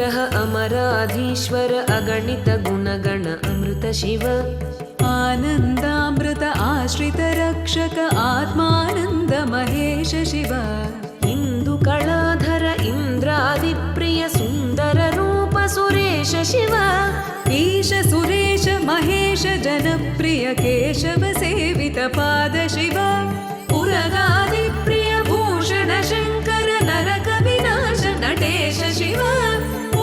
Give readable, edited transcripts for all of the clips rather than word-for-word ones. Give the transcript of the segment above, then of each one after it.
अनुग्रह अमराधीश्वर अगणित गुणगण अमृत शिव आनन्दामृत आश्रित रक्षक आत्मानन्द महेश शिव इन्दुकलाधर इन्द्रादिप्रिय सुन्दर रूप सुरेश शिव ईश सुरेश महेश जनप्रिय केशव सेवित पाद शिव उरगादिप्रिय भूषण शङ्कर नरक विनाश नटेश शिव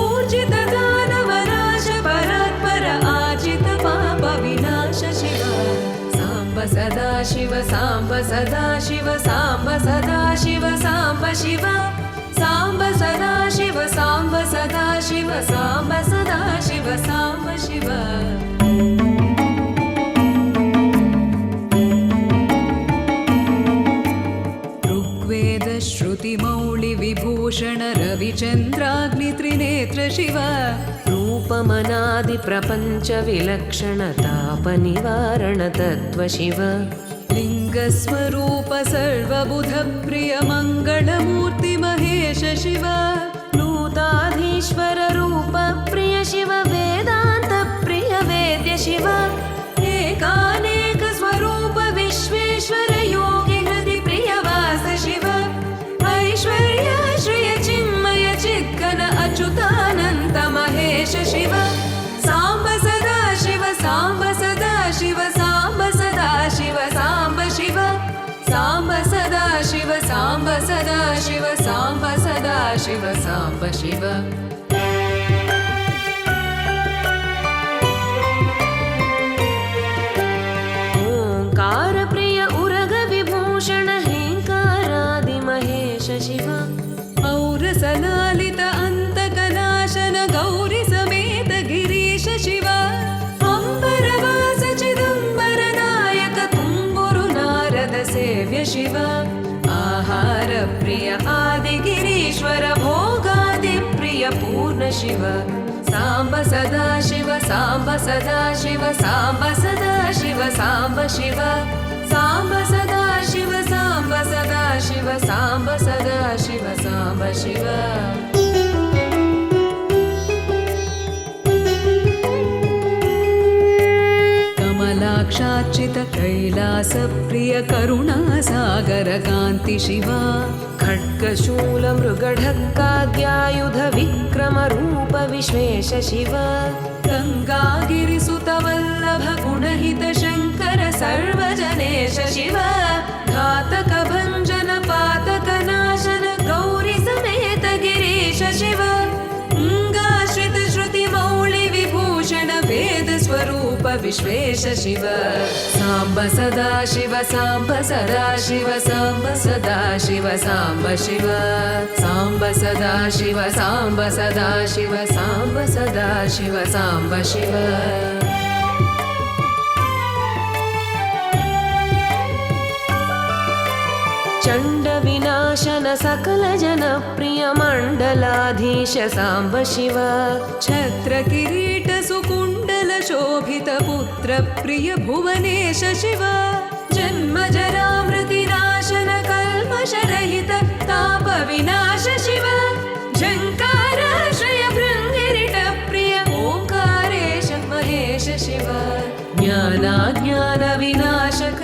ऊर्जित दानवनाश परात्पर आजित पाप विनाश शिव साम्ब सदा शिव साम्ब सदा शिव साम्ब सदा शिव साम्ब शिव साम्ब सदा शिव साम्ब सदा शिव साम्ब सदा शिव साम्ब शिव ऋग्वेद श्रुतिमौळि विभूषण रविचन्द्राग्नि त्रिनेत्र शिव रूपमनादि प्रपञ्च विलक्षण ताप निवारण तत्त्व शिव लिङ्गस्वरूप सर्वबुध प्रिय मङ्गलमूर्ति महेश शिव नूताधीश्वर रूप प्रिय शिव वेदान्त प्रिय वेद्य शिव एकानेक स्वरूप विश्वेश्वर योगि हृदि प्रिय वास शिव ऐश्वर्य श्रिय चिन्मय चिद्घन अच्युतानन्त महेश शिव साम्ब सदा शिव साम्ब सदा शिव साम्ब सदा शिव साम्ब शिव साम्ब सदा शिव साम्ब सदा शिव साम्ब सदा शिव साम्ब शिव ओंकार प्रिय उरग विभूषण हेंकारादि महेश शिव औरसलालित अन्तकनाशन गौरि समेत गिरीश शिव अम्बरवास चिदम्बर नायक तुम्बुरु नारद सेव्य शिव आहार प्रिय आदिगिरीश्वर भोगादि प्रिय पूर्ण शिव साम्ब सदा शिव साम्ब सदा शिव साम्ब सदा शिव साम्ब शिव साम्ब सदा शिव साम्ब सदा शिव साम्ब सदा शिव साम्ब शिव कमलाक्षार्चित कैलास प्रिय करुणासागर कान्ति शिव खड्गशूल मृगढक्काद्यायुध विक्रम रूप विश्वेश शिव गङ्गागिरिसुत वल्लभ गुणहित शङ्कर सर्वजनेश शिव घातक भञ्जन पातक नाशन गौरि समेत गिरीश शिव अङ्गाश्रित श्रुति मौळि विभूषण वेद स्वरूप विश्वेश शिव साम्ब सदा शिव साम्ब सदा शिव साम्ब सदा शिव साम्ब शिव साम्ब सदा शिव साम्ब सदा शिव साम्ब सदा शिव साम्ब शिव चण्ड विनाशन सकल जन प्रिय मण्डलाधीश साम्ब शिव छत्र किरीट सुकुण्डल शोभित पुत्र प्रिय भुवनेश शिव जन्म जरा मृति नाशन कल्मष रहित ताप विनाश शिव झङ्काराश्रय भृङ्गिरिट प्रिय ओंकारेश महेश शिव ज्ञानाज्ञान विनाशक